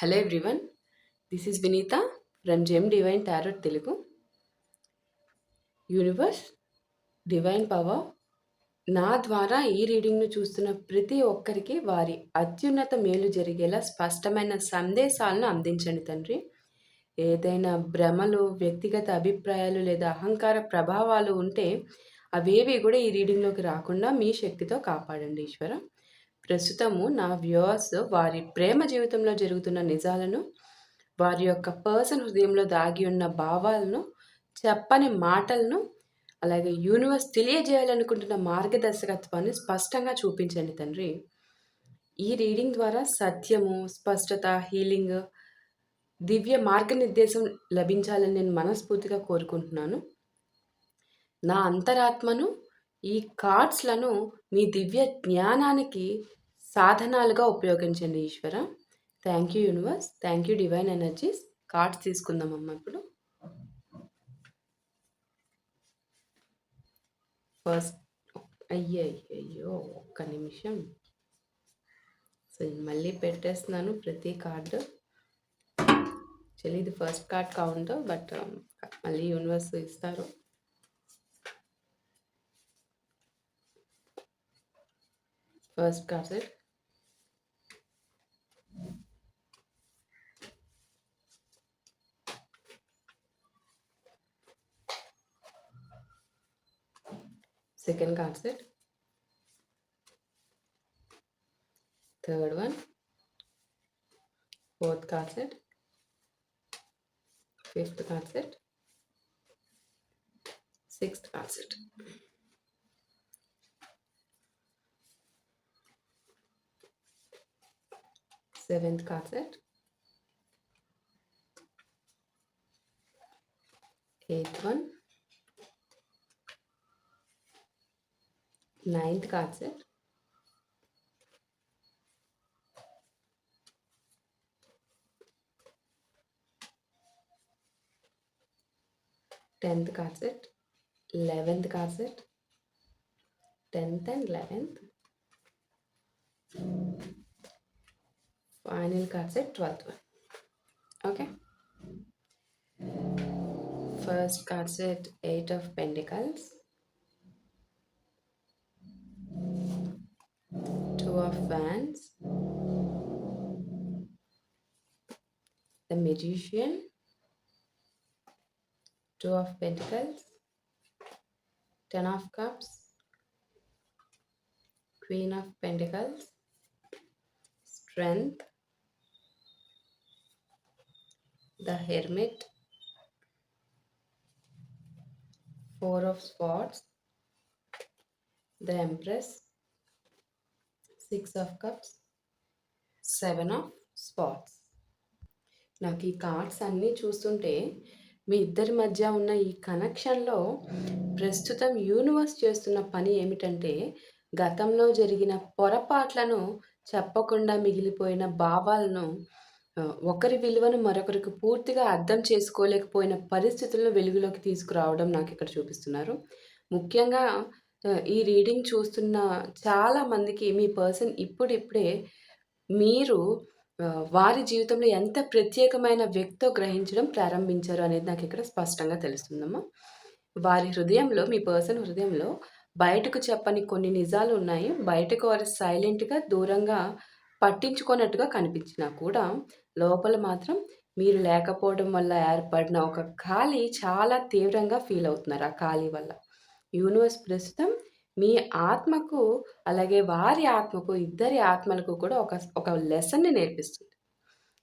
Hello everyone, this is Vineetha from Gem Divine Tarot Telugu. Universe, divine power నా ద్వారా ఈ రీడింగ్ను చూస్తున్న ప్రతి ఒక్కరికి వారి అత్యున్నత మేలు జరిగేలా స్పష్టమైన సందేశాలను అందించండి తండ్రి. ఏదైనా భ్రమలు, వ్యక్తిగత అభిప్రాయాలు లేదా అహంకార ప్రభావాలు ఉంటే అవేవి కూడా ఈ రీడింగ్లోకి రాకుండా మీ శక్తితో కాపాడండి ఈశ్వర. ప్రస్తుతము నా వ్యూవర్స్ వారి ప్రేమ జీవితంలో జరుగుతున్న నిజాలను, వారి యొక్క పర్సన్ హృదయంలో దాగి ఉన్న భావాలను, చెప్పని మాటలను, అలాగే యూనివర్స్ తెలియజేయాలనుకుంటున్న మార్గదర్శకత్వాన్ని స్పష్టంగా చూపించండి తండ్రి. ఈ రీడింగ్ ద్వారా సత్యము, స్పష్టత, హీలింగ్, దివ్య మార్గనిర్దేశం లభించాలని నేను మనస్ఫూర్తిగా కోరుకుంటున్నాను. నా అంతరాత్మను, ఈ కార్డ్స్లను మీ దివ్య జ్ఞానానికి సాధనాలుగా ఉపయోగించండి Eshwara. Thank you universe, thank you divine energies. Cards తీసుకుందామమ్మా ఇప్పుడు. ఫస్ట్ అయ్యో ఒక్క నిమిషం. సో నేను మళ్ళీ పెట్టేస్తున్నాను ప్రతి కార్డు. యాక్చువల్లీ ఇది ఫస్ట్ కార్డ్ కౌంట్, బట్ మళ్ళీ యూనివర్స్ ఇస్తారు. First card set, second card set, third one, fourth card set, fifth card set, sixth card set. Seventh card set, eighth one, ninth card set, 10th card set, 11th card set, 10th and 11th, final card set, 12th one. Okay. First card set, 8 of Pentacles, 2 of Wands, the Magician, 2 of Pentacles, 10 of Cups, Queen of Pentacles, Strength, the Hermit, 4 of Swords, the Empress, 6 of Cups, 7 of Swords. నాకు ఈ cards అన్నీ చూస్తుంటే మీ ఇద్దరి మధ్య ఉన్న ఈ కనెక్షన్లో ప్రస్తుతం యూనివర్స్ చేస్తున్న పని ఏమిటంటే, గతంలో జరిగిన పొరపాట్లను, చెప్పకుండా మిగిలిపోయిన భావాలను, ఒకరి విలువను మరొకరికి పూర్తిగా అర్థం చేసుకోలేకపోయిన పరిస్థితులను వెలుగులోకి తీసుకురావడం నాకు ఇక్కడ చూపిస్తున్నారు. ముఖ్యంగా ఈ రీడింగ్ చూస్తున్న చాలా మందికి మీ పర్సన్ ఇప్పుడిప్పుడే మీరు వారి జీవితంలో ఎంత ప్రత్యేకమైన వ్యక్తితో గ్రహించడం ప్రారంభించారు అనేది నాకు ఇక్కడ స్పష్టంగా తెలుస్తుందమ్మా. వారి హృదయంలో, మీ పర్సన్ హృదయంలో బయటకు చెప్పని కొన్ని నిజాలు ఉన్నాయి. బయటకు వారు సైలెంట్గా, దూరంగా పట్టించుకున్నట్టుగా కనిపించినా కూడా లోపల మాత్రం మీరు లేకపోవడం వల్ల ఏర్పడిన ఒక ఖాళీ చాలా తీవ్రంగా ఫీల్ అవుతున్నారు. ఆ ఖాళీ వల్ల యూనివర్స్ ప్రస్తుతం మీ ఆత్మకు, అలాగే వారి ఆత్మకు, ఇద్దరి ఆత్మలకు కూడా ఒక లెసన్ని నేర్పిస్తుంది.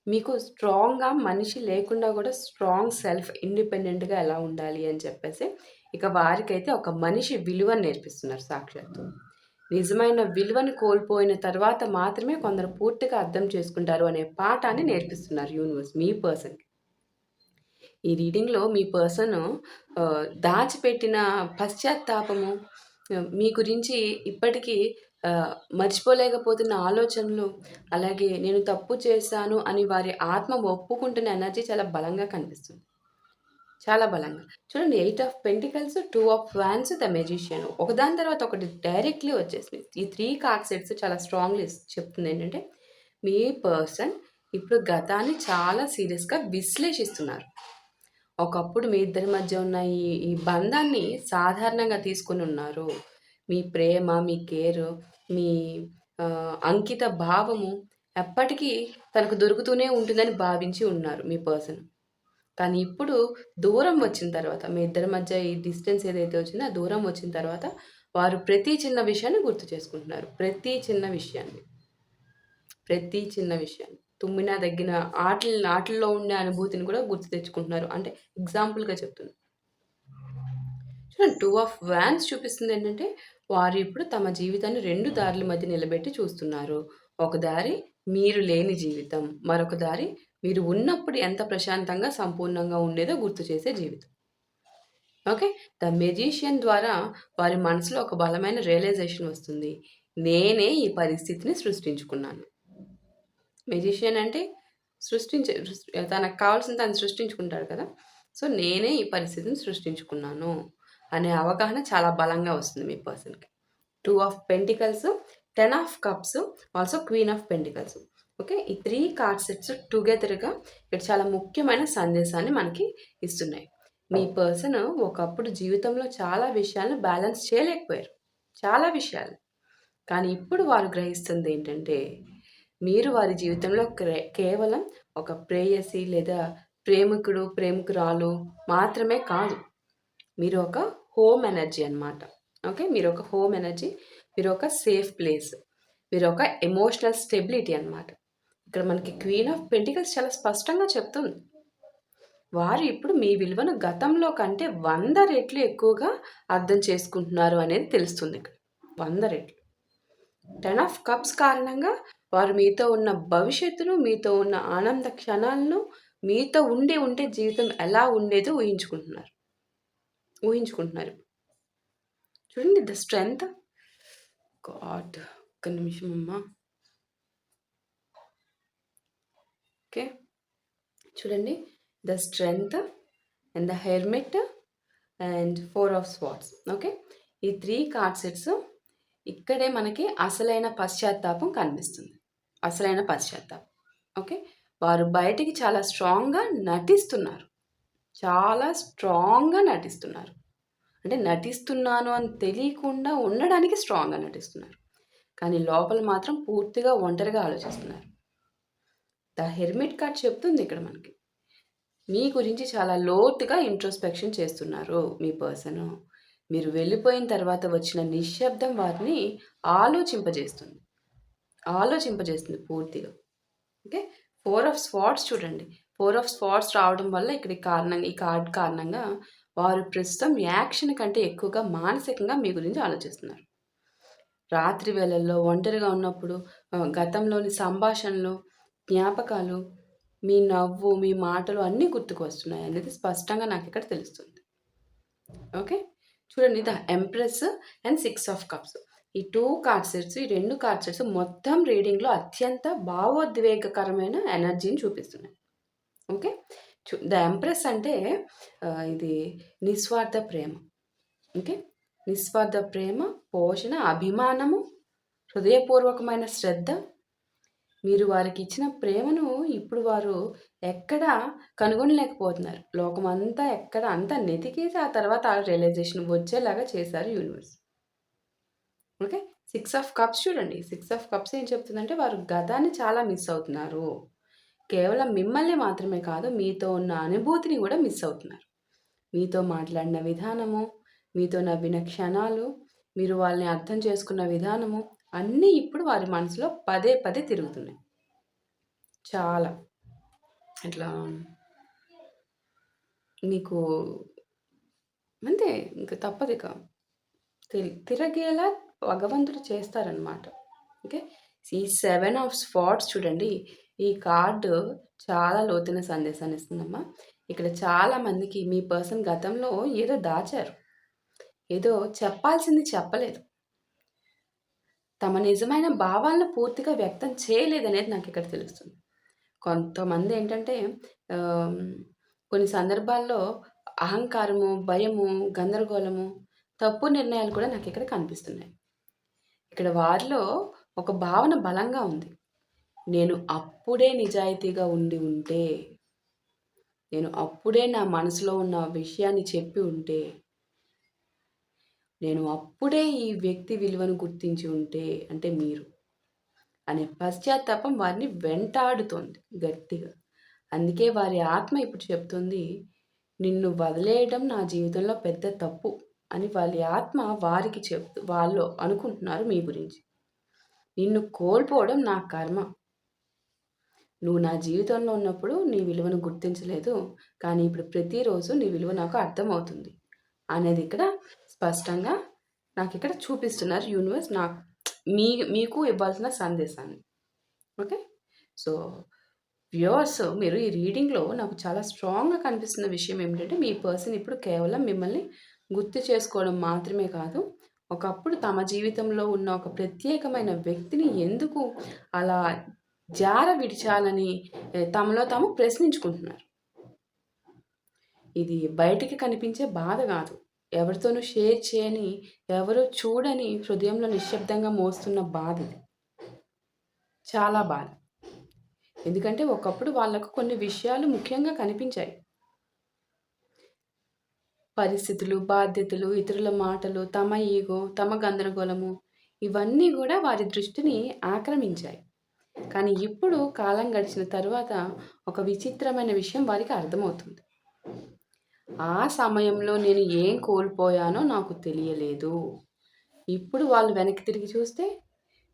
మీకు స్ట్రాంగ్గా మనిషి లేకుండా కూడా స్ట్రాంగ్ సెల్ఫ్ ఇండిపెండెంట్గా ఎలా ఉండాలి అని చెప్పేసి ఇక వారికైతే ఒక మనిషి విలువను నేర్పిస్తున్నారు సాక్షాత్తు. నిజమైన విలువను కోల్పోయిన తర్వాత మాత్రమే కొందరు పూర్తిగా అర్థం చేసుకుంటారు అనే పాఠాన్ని నేర్పిస్తున్నారు యూనివర్స్ మీ పర్సన్కి. ఈ రీడింగ్లో మీ పర్సన్ దాచిపెట్టిన పశ్చాత్తాపము, మీ గురించి ఇప్పటికీ మర్చిపోలేకపోతున్న ఆలోచనలు, అలాగే నేను తప్పు చేశాను అని వారి ఆత్మ ఒప్పుకుంటున్న ఎనర్జీ చాలా బలంగా కనిపిస్తుంది. చాలా బలంగా చూడండి. 8 of pentacles, 2 of wands, the magician, ఒకదాని తర్వాత ఒకటి డైరెక్ట్లీ వచ్చేసింది. ఈ 3 కార్డ్ సెట్స్ చాలా స్ట్రాంగ్లీ చెప్తుంది ఏంటంటే, మీ పర్సన్ ఇప్పుడు గతాన్ని చాలా సీరియస్‌గా విశ్లేషిస్తున్నారు. ఒకప్పుడు మీ ఇద్దరి మధ్య ఉన్న ఈ బంధాన్ని సాధారణంగా తీసుకొనున్నారు. మీ ప్రేమ, మీ కేరు, మీ అంకిత భావము ఎప్పటికీ తనకు దొరుకుతూనే ఉంటుందని భావించి ఉన్నారు మీ పర్సన్. కానీ ఇప్పుడు దూరం వచ్చిన తర్వాత, మీ ఇద్దరి మధ్య ఈ డిస్టెన్స్ ఏదైతే వచ్చిందో, ఆ దూరం వచ్చిన తర్వాత వారు ప్రతి చిన్న విషయాన్ని గుర్తు చేసుకుంటున్నారు. ప్రతి చిన్న విషయాన్ని. ప్రతి చిన్న విషయాన్ని. తుమ్మినా, దగ్గిన ఆటిల్లో ఉండే అనుభూతిని కూడా గుర్తు తెచ్చుకుంటున్నారు. అంటే ఎగ్జాంపుల్‌గా చెప్తున్నా. చూడండి 2 ఆఫ్ వాన్స్ చూపిస్తుంది ఏంటంటే, వారు ఇప్పుడు తమ జీవితాన్ని 2 దారుల మధ్య నిలబెట్టి చూస్తున్నారు. ఒక దారి మీరు లేని జీవితం. మరొక దారి మీరు ఉన్నప్పుడు ఎంత ప్రశాంతంగా, సంపూర్ణంగా ఉండేదో గుర్తు చేసే జీవితం. ఓకే. ద మెజిషియన్ ద్వారా వారి మనసులో ఒక బలమైన రియలైజేషన్ వస్తుంది. నేనే ఈ పరిస్థితిని సృష్టించుకున్నాను. మెజిషియన్ అంటే తనకు కావాల్సింది తను సృష్టించుకుంటాడు కదా! సో, నేనే ఈ పరిస్థితిని సృష్టించుకున్నాను అనే అవగాహన చాలా బలంగా వస్తుంది మీ పర్సన్‌కి. 2 of pentacles, 10 of cups, also queen of pentacles. Okay. ఈ 3 కార్డ్ సెట్స్ టుగెదర్‌గా ఇక్కడ చాలా ముఖ్యమైన సందేశాన్ని మనకి ఇస్తున్నాయి. మీ పర్సన్ ఒకప్పుడు జీవితంలో చాలా విషయాలను బ్యాలెన్స్ చేయలేకపోయారు. చాలా విషయాలు. కానీ ఇప్పుడు వారు గ్రహిస్తుంది ఏంటంటే, మీరు వారి జీవితంలో కేవలం ఒక ప్రేయసి లేదా ప్రేమికుడు, ప్రేమికురాలు మాత్రమే కాదు. మీరు ఒక హోమ్ ఎనర్జీ అన్నమాట. ఓకే. మీరు ఒక హోమ్ ఎనర్జీ. మీరు ఒక సేఫ్ ప్లేస్. మీరు ఒక ఎమోషనల్ స్టెబిలిటీ అన్నమాట. ఇక్కడ మనకి క్వీన్ ఆఫ్ పెంటికల్స్ చాలా స్పష్టంగా చెప్తుంది. వారు ఇప్పుడు మీ విలువను గతంలో కంటే 100 రెట్లు ఎక్కువగా అర్థం చేసుకుంటున్నారు అనేది తెలుస్తుంది ఇక్కడ. 100 రెట్లు. 10 ఆఫ్ కప్స్ కారణంగా వారు మీతో ఉన్న భవిష్యత్తును, మీతో ఉన్న ఆనంద క్షణాలను, మీతో ఉంటే జీవితం ఎలా ఉండేదో ఊహించుకుంటున్నారు. చూడండి ద స్ట్రెంగ్త్. గాడ్, ఒక్క నిమిషం అమ్మా. ఓకే. చూడండి the strength and the hermit and 4 of swords. Okay. ఈ 3 కార్డ్ సెట్స్ ఇక్కడే మనకి అసలైన పశ్చాత్తాపం కనిపిస్తుంది. అసలైన పశ్చాత్తాపం. ఓకే. వారు బయటికి చాలా స్ట్రాంగ్‌గా నటిస్తున్నారు. చాలా స్ట్రాంగ్‌గా నటిస్తున్నారు. అంటే నటిస్తున్నాను అని తెలియకుండా ఉండడానికి స్ట్రాంగ్‌గా నటిస్తున్నారు. కానీ లోపల మాత్రం పూర్తిగా ఒంటరిగా ఆలోచిస్తున్నారు. ద హెర్మిట్ కార్డ్ చెప్తుంది ఇక్కడ మనకి. మీ గురించి చాలా లోతుగా ఇంట్రోస్పెక్షన్ చేస్తున్నారు మీ పర్సన్. మీరు వెళ్ళిపోయిన తర్వాత వచ్చిన నిశ్శబ్దం వారిని ఆలోచింపజేస్తుంది పూర్తిగా. ఓకే. 4 ఆఫ్ స్వార్డ్స్ చూడండి. 4 ఆఫ్ స్వార్డ్స్ రావడం వల్ల ఇక్కడ ఈ కార్డ్ కారణంగా వారు ప్రస్తుతం యాక్షన్ కంటే ఎక్కువగా మానసికంగా మీ గురించి ఆలోచిస్తున్నారు. రాత్రి వేళల్లో ఒంటరిగా ఉన్నప్పుడు గతంలోని సంభాషణలు, జ్ఞాపకాలు, మీ నవ్వు, మీ మాటలు అన్నీ గుర్తుకు వస్తున్నాయి అనేది స్పష్టంగా నాకు ఇక్కడ తెలుస్తుంది. ఓకే. చూడండి the empress and 6 of cups. ఈ 2 కార్డ్ సెట్స్, ఈ 2 కార్డ్ సెట్స్ మొత్తం రీడింగ్‌లో అత్యంత భావోద్వేగకరమైన ఎనర్జీని చూపిస్తున్నాయి. ఓకే. ద ఎంప్రెస్ అంటే ఇది నిస్వార్థ ప్రేమ. ఓకే. నిస్వార్థ ప్రేమ, పోషణ, అభిమానము, హృదయపూర్వకమైన శ్రద్ధ. మీరు వారికి ఇచ్చిన ప్రేమను ఇప్పుడు వారు ఎక్కడా కనుగొనలేకపోతున్నారు. లోకమంతా ఎక్కడ అంతా వెతికేసి ఆ తర్వాత ఆ రియలైజేషన్ వచ్చేలాగా చేశారు యూనివర్స్. ఓకే. 6 ఆఫ్ కప్స్ చూడండి. 6 ఆఫ్ కప్స్ ఏం చెప్తుందంటే వారు గతాన్ని చాలా మిస్ అవుతున్నారు. కేవలం మిమ్మల్ని మాత్రమే కాదు, మీతో ఉన్న అనుభూతిని కూడా మిస్ అవుతున్నారు. మీతో మాట్లాడిన విధానము, మీతో నవ్విన క్షణాలు, మీరు వాళ్ళని అర్థం చేసుకున్న విధానము అన్నీ ఇప్పుడు వారి మనసులో పదే పదే తిరుగుతున్నాయి. చాలా. ఇట్లా మీకు అంతే ఇంక తప్పదిక. తిరగేలా భగవంతుడు చేస్తారనమాట. ఓకే. ఈ 7 ఆఫ్ స్వార్డ్స్ చూడండి. ఈ కార్డు చాలా లోతైన సందేశాన్ని ఇస్తుందమ్మా. ఇక్కడ చాలా మందికి మీ పర్సన్ గతంలో ఏదో దాచారు. ఏదో చెప్పాల్సింది చెప్పలేదు. తమ నిజమైన భావాలను పూర్తిగా వ్యక్తం చేయలేదనేది నాకు ఇక్కడ తెలుస్తుంది. కొంతమంది ఏంటంటే కొన్ని సందర్భాల్లో అహంకారము, భయము, గందరగోళము, తప్పు నిర్ణయాలు కూడా నాకు ఇక్కడ కనిపిస్తున్నాయి. ఇక్కడ వారిలో ఒక భావన బలంగా ఉంది. నేను అప్పుడే నిజాయితీగా ఉంటే, నేను అప్పుడే నా మనసులో ఉన్న విషయాన్ని చెప్పి ఉంటే, నేను అప్పుడే ఈ వ్యక్తి విలువను గుర్తించి ఉంటే, అంటే మీరు అనే పశ్చాత్తాపం వారిని వెంటాడుతోంది గట్టిగా. అందుకే వారి ఆత్మ ఇప్పుడు చెప్తుంది, నిన్ను వదిలేయడం నా జీవితంలో పెద్ద తప్పు అని వాళ్ళ ఆత్మ వారికి వాళ్ళు అనుకుంటున్నారు మీ గురించి. నిన్ను కోల్పోవడం నా కర్మ. నువ్వు నా జీవితంలో ఉన్నప్పుడు నీ విలువను గుర్తించలేదు. కానీ ఇప్పుడు ప్రతిరోజు నీ విలువ నాకు అర్థమవుతుంది అనేది ఇక్కడ స్పష్టంగా నాకిక్కడ చూపిస్తున్నారు యూనివర్స్ మీకు ఇవ్వాల్సిన సందేశాన్ని. ఓకే. సో వ్యూవర్స్, మీరు ఈ రీడింగ్లో నాకు చాలా స్ట్రాంగ్గా కనిపిస్తున్న విషయం ఏమిటంటే, మీ పర్సన్ ఇప్పుడు కేవలం మిమ్మల్ని గుర్తు చేసుకోవడం మాత్రమే కాదు, ఒకప్పుడు తమ జీవితంలో ఉన్న ఒక ప్రత్యేకమైన వ్యక్తిని ఎందుకు అలా విడిచాలని తమలో తాము ప్రశ్నించుకుంటున్నారు. ఇది బయటికి కనిపించే బాధ కాదు, ఎవరితోనూ షేర్ చేయని, ఎవరు చూడని హృదయంలో నిశ్శబ్దంగా మోస్తున్న బాధ ఇది. చాలా బాధ. ఎందుకంటే ఒకప్పుడు వాళ్ళకు కొన్ని విషయాలు ముఖ్యంగా కనిపించాయి. పరిస్థితులు, బాధ్యతలు, ఇతరుల మాటలు, తమ ఈగో, తమ గందరగోళము ఇవన్నీ కూడా వారి దృష్టిని ఆక్రమించాయి. కానీ ఇప్పుడు కాలం గడిచిన తరువాత ఒక విచిత్రమైన విషయం వారికి అర్థమవుతుంది. ఆ సమయంలో నేను ఏం కోల్పోయానో నాకు తెలియలేదు. ఇప్పుడు వాళ్ళు వెనక్కి తిరిగి చూస్తే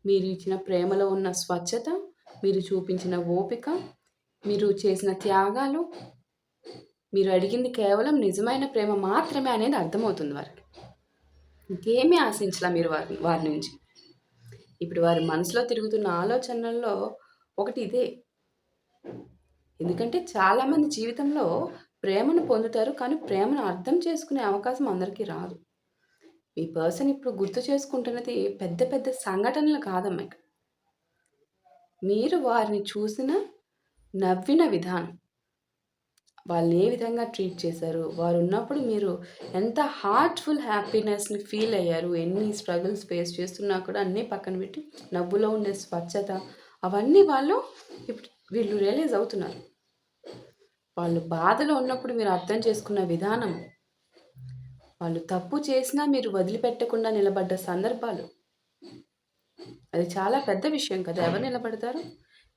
మీరు ఇచ్చిన ప్రేమలో ఉన్న స్వచ్ఛత, మీరు చూపించిన ఓపిక, మీరు చేసిన త్యాగాలు, మీరు అడిగింది కేవలం నిజమైన ప్రేమ మాత్రమే అనేది అర్థమవుతుంది వారికి. ఇంకేమీ ఆశించలా మీరు వారి నుంచి. ఇప్పుడు వారి మనసులో తిరుగుతున్న ఆలోచనల్లో ఒకటి ఇదే. ఎందుకంటే చాలామంది జీవితంలో ప్రేమను పొందుతారు, కానీ ప్రేమను అర్థం చేసుకునే అవకాశం అందరికీ రాదు. మీ పర్సన్ ఇప్పుడు గుర్తు చేసుకుంటున్నది పెద్ద పెద్ద సంఘటనలు కాదమ్మా. మీరు వారిని చూసిన, నవ్విన విధానం, వాళ్ళు ఏ విధంగా ట్రీట్ చేశారు, వారు ఉన్నప్పుడు మీరు ఎంత హార్ట్ఫుల్ హ్యాపీనెస్ని ఫీల్ అయ్యారు, ఎన్ని స్ట్రగుల్స్ ఫేస్ చేస్తున్నా కూడా అన్నీ పక్కన పెట్టి నవ్వులో ఉండే స్వచ్ఛత, అవన్నీ వీళ్ళు రియలైజ్ అవుతున్నారు. వాళ్ళు బాధలో ఉన్నప్పుడు మీరు అర్థం చేసుకున్న విధానం, వాళ్ళు తప్పు చేసినా మీరు వదిలిపెట్టకుండా నిలబడ్డ సందర్భాలు, అది చాలా పెద్ద విషయం కదా. ఎవరు నిలబడతారు?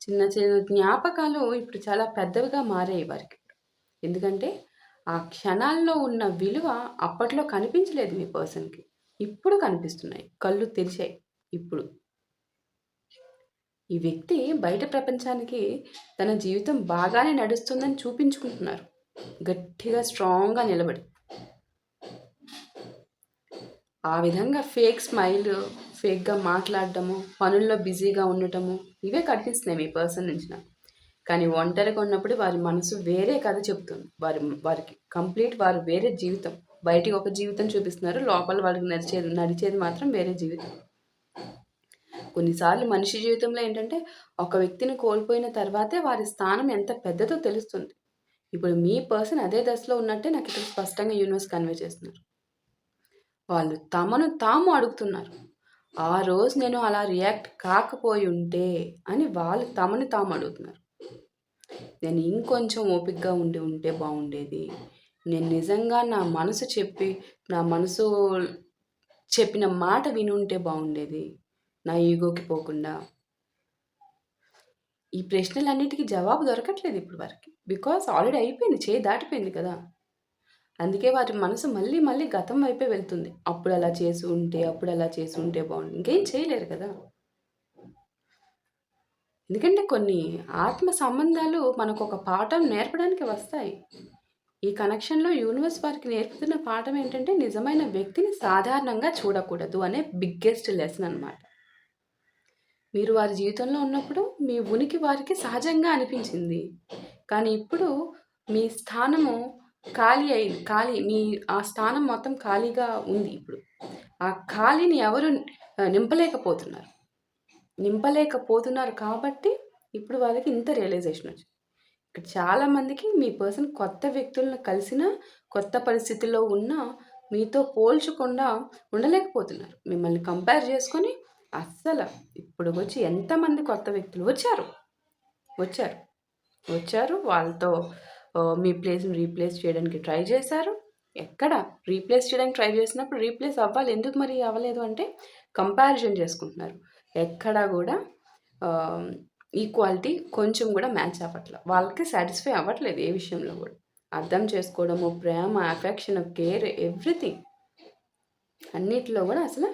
చిన్న చిన్న జ్ఞాపకాలు ఇప్పుడు చాలా పెద్దవిగా మారాయి వారికి. ఎందుకంటే ఆ క్షణాల్లో ఉన్న విలువ అప్పట్లో కనిపించలేదు మీ పర్సన్కి, ఇప్పుడు కనిపిస్తున్నాయి, కళ్ళు తెరిచాయి. ఇప్పుడు ఈ వ్యక్తి బయట ప్రపంచానికి తన జీవితం బాగానే నడుస్తుందని చూపించుకుంటున్నారు, గట్టిగా స్ట్రాంగ్గా నిలబడి. ఆ విధంగా ఫేక్ స్మైల్, ఫేక్గా మాట్లాడటము, పనుల్లో బిజీగా ఉండటము, ఇవే కనిపిస్తున్నాయి మీ పర్సన్ నుంచి నాకు. కానీ ఒంటరిగా ఉన్నప్పుడు వారి మనసు వేరే కథ చెప్తుంది. వారికి కంప్లీట్ వారు వేరే జీవితం. బయటికి ఒక జీవితం చూపిస్తున్నారు, లోపల వాళ్ళకి నడిచేది మాత్రం వేరే జీవితం. కొన్నిసార్లు మనిషి జీవితంలో ఏంటంటే, ఒక వ్యక్తిని కోల్పోయిన తర్వాతే వారి స్థానం ఎంత పెద్దదో తెలుస్తుంది. ఇప్పుడు మీ పర్సన్ అదే దశలో ఉన్నట్టే నాకు ఇక్కడ స్పష్టంగా యూనివర్స్ కన్వే చేస్తున్నారు. వాళ్ళు తమను తాము అడుగుతున్నారు, ఆ రోజు నేను అలా రియాక్ట్ కాకపోయి ఉంటే అని వాళ్ళు తమను తాము అడుగుతున్నారు. నేను ఇంకొంచెం ఓపికగా ఉంటే బాగుండేది, నేను నిజంగా నా మనసు చెప్పిన మాట విని ఉంటే బాగుండేది, నా ఈగోకి పోకుండా. ఈ ప్రశ్నలన్నిటికీ జవాబు దొరకట్లేదు ఇప్పుడు వారికి. బికాస్ ఆల్రెడీ అయిపోయింది, చేయి దాటిపోయింది కదా. అందుకే వారి మనసు మళ్ళీ మళ్ళీ గతం వైపే వెళ్తుంది. అప్పుడు అలా చేసి ఉంటే బాగుంది. ఇంకేం చేయలేరు కదా. ఎందుకంటే కొన్ని ఆత్మ సంబంధాలు మనకు ఒక పాఠం నేర్పడానికి వస్తాయి. ఈ కనెక్షన్లో యూనివర్స్ వారికి నేర్పుతున్న పాఠం ఏంటంటే, నిజమైన వ్యక్తిని సాధారణంగా చూడకూడదు అనే బిగ్గెస్ట్ లెసన్ అనమాట. మీరు వారి జీవితంలో ఉన్నప్పుడు మీ ఉనికి వారికి సహజంగా అనిపించింది, కానీ ఇప్పుడు మీ స్థానము ఆ స్థానం మొత్తం ఖాళీగా ఉంది. ఇప్పుడు ఆ ఖాళీని ఎవరు నింపలేకపోతున్నారు కాబట్టి ఇప్పుడు వాళ్ళకి ఇంత రియలైజేషన్ వచ్చింది. ఇక్కడ చాలామందికి మీ పర్సన్ కొత్త వ్యక్తులను కలిసిన, కొత్త పరిస్థితుల్లో ఉన్న మీతో పోల్చకుండా ఉండలేకపోతున్నారు. మిమ్మల్ని కంపేర్ చేసుకొని అస్సలు ఇప్పుడు వచ్చి ఎంతమంది కొత్త వ్యక్తులు వచ్చారు, వచ్చారు. వచ్చారు. వాళ్ళతో మీ ప్లేస్‌ని రీప్లేస్ చేయడానికి ట్రై చేశారు. ఎక్కడ రీప్లేస్ చేయడానికి ట్రై చేసినప్పుడు రీప్లేస్ అవ్వాలి. ఎందుకు మరి అవ్వలేదు అంటే కంపారిజన్ చేసుకుంటున్నారు. ఎక్కడా గూడా ఆహ్, ఈక్వాలిటీ కొంచెం గూడా మ్యాచ్ అవ్వట్ల. వాళ్ళకి సాటిస్ఫై అవ్వట్లేదు ఏ విషయంలో గూడా. అర్థం చేసుకోవడము, ప్రేమ, అఫెక్షన్, కేర్ ఎవ్రీథింగ్ అన్నిటిలో గూడా అసలు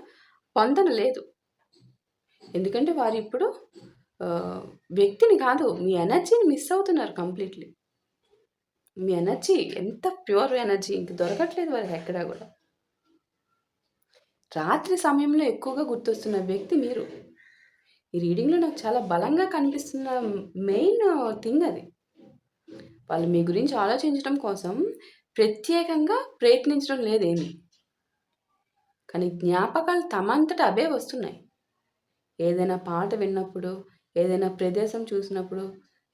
పొంతన లేదు. ఎందుకంటే వారిప్పుడు ఆహ్, వ్యక్తిని కాదు, మీ ఎనర్జీని మిస్ అవుతున్నారు కంప్లీట్‌లీ. మీ ఎనర్జీ ఎంత ప్యూర్ ఎనర్జీ ఇంక దొరకట్లేదు వాళ్ళకెక్కడా గూడా. రాత్రి సమయంలో ఎక్కువగా గుర్తొస్తున్న వ్యక్తి మీరు. ఈ రీడింగ్‌లో నాకు చాలా బలంగా కనిపిస్తున్న మెయిన్ థింగ్ అది. వాళ్ళు మీ గురించి ఆలోచించడం కోసం ప్రత్యేకంగా ప్రయత్నించడం లేదేమి. కానీ జ్ఞాపకాలు తమంతట అవే వస్తున్నాయి. ఏదైనా పాట విన్నప్పుడు, ఏదైనా ప్రదేశం చూసినప్పుడు,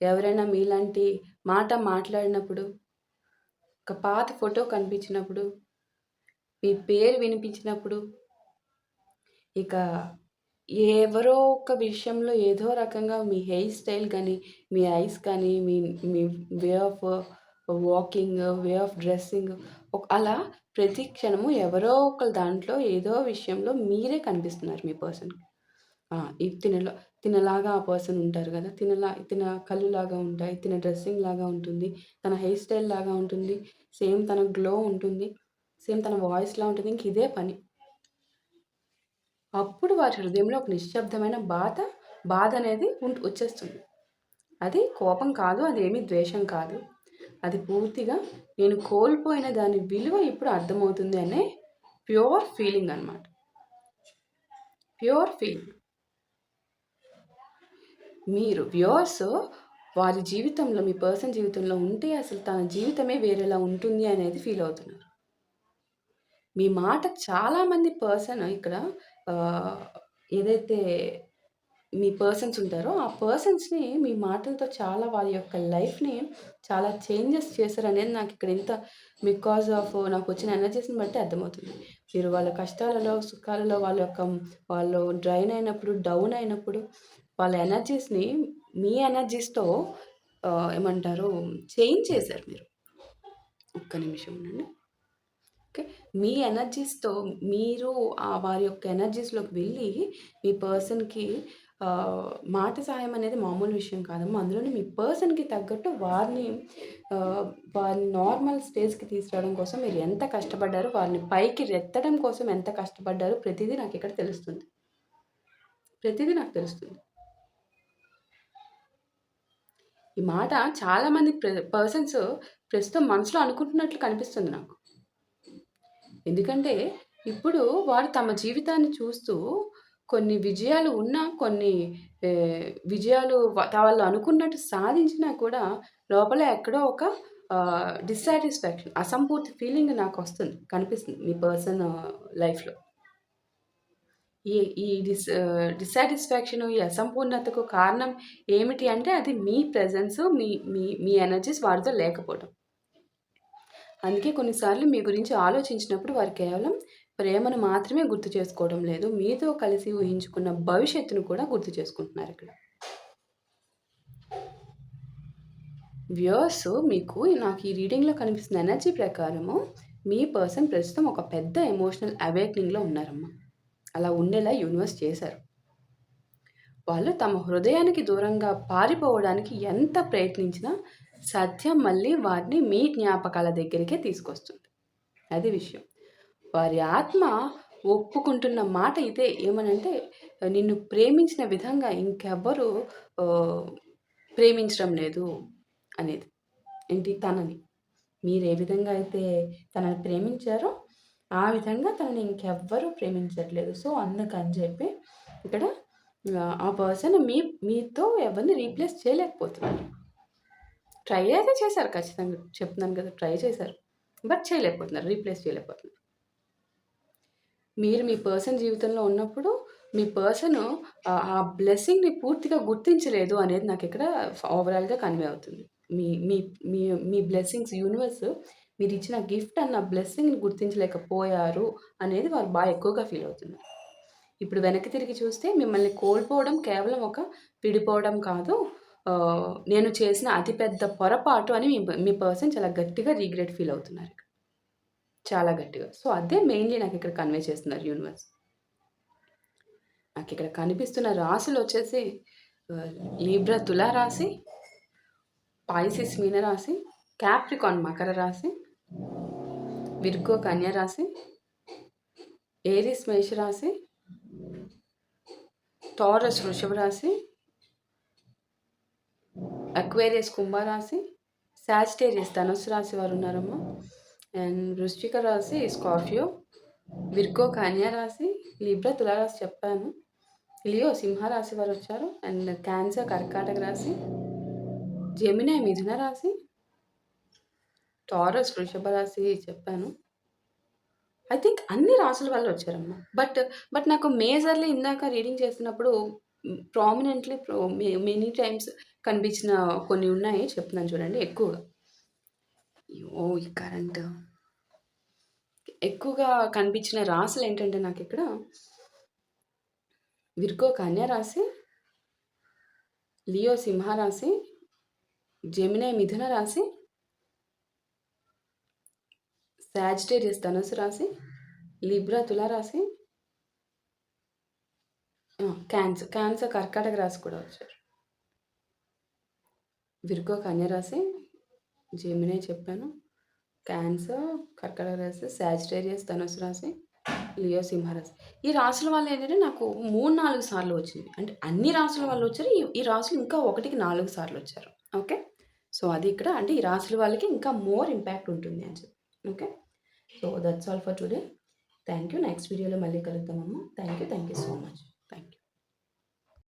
ఎవరైనా మీలాంటి మాట మాట్లాడినప్పుడు, ఒక పాత ఫోటో కనిపించినప్పుడు, మీ పేరు వినిపించినప్పుడు, ఇక ఎవరో ఒక విషయంలో ఏదో రకంగా మీ హెయిర్ స్టైల్ గానీ, మీ ఐస్ కానీ, మీ మీ way of walking, way of dressing అలా ప్రతి క్షణము ఎవరో ఒకళ్ళ దాంట్లో ఏదో విషయంలో మీరే కనిపిస్తున్నారు మీ పర్సన్‌కి. ఈ తినలాగా ఆ పర్సన్ ఉంటారు గదా! తిన కళ్ళులాగా ఉంటాయి. తిన డ్రెస్సింగ్ లాగా ఉంటుంది. తన హెయిర్ స్టైల్ లాగా ఉంటుంది. సేమ్ తన గ్లో ఉంటుంది. సేమ్ తన వాయిస్‌లా ఉంటుంది. ఇంక ఇదే పని. అప్పుడు వారి హృదయంలో ఒక నిశ్శబ్దమైన బాధనేది వచ్చేస్తుంది. అది కోపం కాదు. అదేమి ద్వేషం కాదు. అది పూర్తిగా నేను కోల్పోయిన దాని విలువ ఇప్పుడు అర్థమవుతుంది అనే ప్యూర్ ఫీలింగ్ అనమాట. Pure feeling. మీరు వ్యూవర్స్ వారి జీవితంలో మీ పర్సన్ జీవితంలో ఉంటే అసలు తన జీవితమే వేరేలా ఉంటుంది అనేది ఫీల్ అవుతున్నారు. మీ మాట చాలామంది పర్సన్ ఇక్కడ ఆహ్, ఏదైతే మీ పర్సన్స్ ఉంటారో, ఆ పర్సన్స్‌ని మీ మాటలతో చాలా వాళ్ళ యొక్క లైఫ్‌ని చాలా చేంజెస్ చేశారనేది నాకిక్కడ బికాస్ ఆఫ్ నాకొచ్చిన ఎనర్జీస్‌ని బట్టి అర్థమవుతుంది. మీరు వాళ్ళ కష్టాలలో, సుఖాలలో వాళ్ళు డ్రైన్ అయినప్పుడు, డౌన్ అయినప్పుడు వాళ్ళ ఎనర్జీస్‌ని మీ ఎనర్జీస్‌తో ఏమంటారు చేంజ్ చేశారు మీరు. ఒక్క నిమిషం ఉండండి. ఓకే. మీ ఎనర్జీస్‌తో మీరు వారి యొక్క ఎనర్జీస్‌లోకి వెళ్ళి మీ పర్సన్‌కి మాట సహాయం అనేది మామూలు విషయం కాదమ్మా. అందులోని మీ పర్సన్‌కి తగ్గట్టు ఆహ్, వారిని నార్మల్ స్టేజ్‌కి తీసుకురావడం కోసం మీరు ఎంత కష్టపడ్డారో, వారిని పైకి రెత్తడం కోసం ఎంత కష్టపడ్డారో ప్రతీదీ నాకిక్కడ తెలుస్తుంది. ప్రతీదీ నాకు తెలుస్తుంది. ఈ మాట చాలామంది పర్సన్స్ ప్రస్తుతం మనసులో అనుకుంటున్నట్లు కనిపిస్తుంది నాకు. ఎందుకంటే, ఇప్పుడు వారు తమ జీవితాన్ని చూస్తూ కొన్ని విజయాలు ఉన్నా, కొన్ని విజయాలు వాళ్ళు అనుకున్నట్టు సాధించినా కూడా లోపల ఎక్కడో ఒక డిస్సాటిస్ఫాక్షన్, అసంపూర్తి ఫీలింగ్ నాకొస్తుంది. కనిపిస్తుంది మీ పర్సన్ లైఫ్‌లో. ఈ ఈ డిస్సాటిస్ఫాక్షను, ఈ అసంపూర్ణతకు కారణం ఏమిటి అంటే అది మీ ప్రెజెన్స్, మీ మీ మీ ఎనర్జీస్ వారితో లేకపోవడం. అందుకే కొన్నిసార్లు మీ గురించి ఆలోచించినప్పుడు వారు కేవలం ప్రేమను మాత్రమే గుర్తు చేసుకోవడం లేదు. మీతో కలిసి ఊహించుకున్న భవిష్యత్తును కూడా గుర్తు చేసుకుంటున్నారిక్కడ. వ్యూవర్స్ మీకు నాకు ఈ రీడింగ్‌లో కనిపిస్తున్న ఎనర్జీ ప్రకారము మీ పర్సన్ ప్రస్తుతం ఒక పెద్ద ఎమోషనల్ అవేకెనింగ్‌లో ఉన్నారమ్మా. అలా ఉండేలా యూనివర్స్ చేశారు. వాళ్ళు తమ హృదయానికి దూరంగా పారిపోవడానికి ఎంత ప్రయత్నించినా సత్యం మళ్ళీ వారిని మీ జ్ఞాపకాల దగ్గరికే తీసుకొస్తుంది. అది విషయం. వారి ఆత్మ ఒప్పుకుంటున్న మాట ఇదే. ఏమనంటే, నిన్ను ప్రేమించిన విధంగా ఇంకెవ్వరు ఆహ్, ప్రేమించడం లేదు అనేది. ఏంటి తనని. మీరే విధంగా అయితే తనని ప్రేమించారో, ఆ విధంగా తనని ఇంకెవ్వరు ప్రేమించట్లేదు. సో, అందుకని చెప్పి ఇక్కడ ఆ పర్సన్ మీతో ఎవరిని రీప్లేస్ చేయలేకపోతున్నారు. ట్రై అయితే చేశారు ఖచ్చితంగా. చెప్తున్నాను కదా! ట్రై చేశారు. బట్ చేయలేకపోతున్నారు. రీప్లేస్ చేయలేకపోతున్నారు. మీరు మీ పర్సన్ జీవితంలో ఉన్నప్పుడు, మీ పర్సను ఆ బ్లెస్సింగ్‌ని పూర్తిగా గుర్తించలేదు అనేది నాకిక్కడ ఓవరాల్‌గా కన్వే అవుతుంది. మీ మీ మీ మీ బ్లెస్సింగ్స్ యూనివర్స్ మీరిచ్చిన గిఫ్ట్ అన్న బ్లెస్సింగ్‌ని గుర్తించలేకపోయారు అనేది వారు ఎక్కువగా ఫీల్ అవుతున్నారు. ఇప్పుడు వెనక్కి తిరిగి చూస్తే మిమ్మల్ని కోల్పోవడం కేవలం ఒక విడిపోవడం కాదు. నేను చేసిన అతిపెద్ద పొరపాటు అని మీ పర్సన్ చాలా గట్టిగా రిగ్రెట్ ఫీల్ అవుతున్నారు. చాలా గట్టిగా. సో, అదే మెయిన్‌లీ నాకిక్కడ కన్వే చేస్తున్నారు యూనివర్స్. నాకిక్కడ కనిపిస్తున్న రాశులొచ్చేసి ఆహ్, లిబ్రా తులా రాశి, పాయిసెస్ మీన రాశి, క్యాప్రికాన్ మకర రాశి, విర్గో కన్య రాశి, ఏరిస్ మేష రాశి, టారస్ వృషభ రాశి, అక్వేరియస్ కుంభరాశి, సాజిటేరియస్ ధనుస్సు రాశి వారు ఉన్నారమ్మా. అండ్ వృశ్చిక రాశి స్కార్పియో, విర్గో కన్యా రాశి, లిబ్రా తులారాశి చెప్పాను, లియో సింహరాశి వారు వచ్చారు. అండ్ క్యాన్సర్ కర్కాటక రాశి, జెమిని మిథున రాశి, టారస్ వృషభ రాశి చెప్పాను. ఐ థింక్ అన్ని రాసుల వాళ్ళు వచ్చారమ్మా. బట్ నాకు మేజర్లీ ఇందాక రీడింగ్ చేస్తున్నప్పుడు ప్రామినెంట్లీ మెనీ టైమ్స్ కనిపించిన కొన్ని ఉన్నాయి, చెప్తున్నాను చూడండి. ఈ కరెంట్ ఎక్కువగా కనిపించిన రాశులు ఏంటంటే నాకు ఇక్కడ విర్గో కన్యా రాశి, లియో సింహ రాశి, జెమిని మిథున రాశి, సాజిటేరియస్ ధనుసు రాశి, లిబ్రా తులా రాశి, క్యాన్సర్ కర్కాటక రాశి కూడా వచ్చారు. విర్గో కన్యా రాశి, జెమిని చెప్పాను, క్యాన్సర్ కర్కాటక రాశి, సాజిటేరియస్ ధనుసు రాశి, లియో సింహరాశి. ఈ రాశుల వాళ్ళు ఏంటంటే నాకు 3-4 సార్లు వచ్చింది. అంటే అన్ని రాశుల వాళ్ళు వచ్చారు. ఈ రాశులు ఇంకా 1కి 4 సార్లు వచ్చారు. ఓకే. సో, అది ఇక్కడ అంటే ఈ రాశుల వాళ్ళకి ఇంకా మోర్ ఇంపాక్ట్ ఉంటుంది అని చెప్పి. Okay. So, that's all for today. Thank you. Next వీడియోలో మళ్ళీ కలుద్దామమ్మా. Thank you so much.